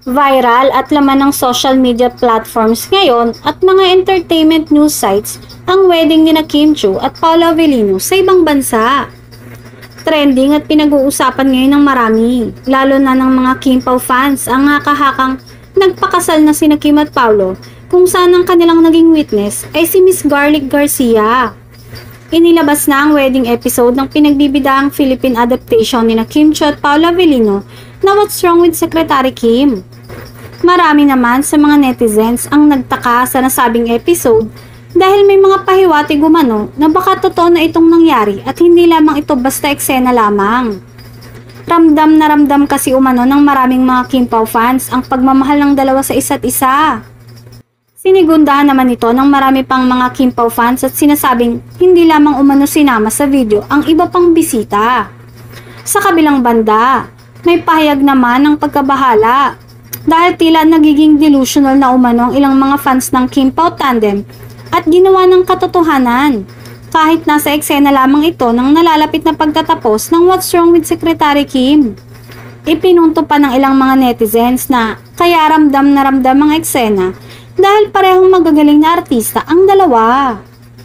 Viral at laman ng social media platforms ngayon at mga entertainment news sites ang wedding ni Kim Chiu at Paula Avellino sa ibang bansa. Trending at pinag-uusapan ngayon ng marami, lalo na ng mga Kim Pao fans ang kahakang nagpakasal na sina Kim at Paolo kung saan ang kanilang naging witness ay si Miss Garlic Garcia. Inilabas na ang wedding episode ng pinagbibidaang Philippine adaptation ni Kim Chiu at Paula Avellino na What's Wrong with Secretary Kim. Marami naman sa mga netizens ang nagtaka sa nasabing episode dahil may mga pahiwatig umano na baka totoo na itong nangyari at hindi lamang ito basta eksena lamang. Ramdam na ramdam kasi umano ng maraming mga Kim Pao fans ang pagmamahal ng dalawa sa isa't isa. Sinigundahan naman ito ng marami pang mga Kim Pao fans at sinasabing hindi lamang umano sinama sa video ang iba pang bisita. Sa kabilang banda, may pahayag naman ng pagkabahala dahil tila nagiging delusional na umano ang ilang mga fans ng Kim Pao tandem at ginawa ng katotohanan kahit nasa eksena lamang ito ng nalalapit na pagtatapos ng What's Wrong with Secretary Kim. Ipinunto pa ng ilang mga netizens na kaya ramdam na ramdam ang eksena dahil parehong magagaling na artista ang dalawa.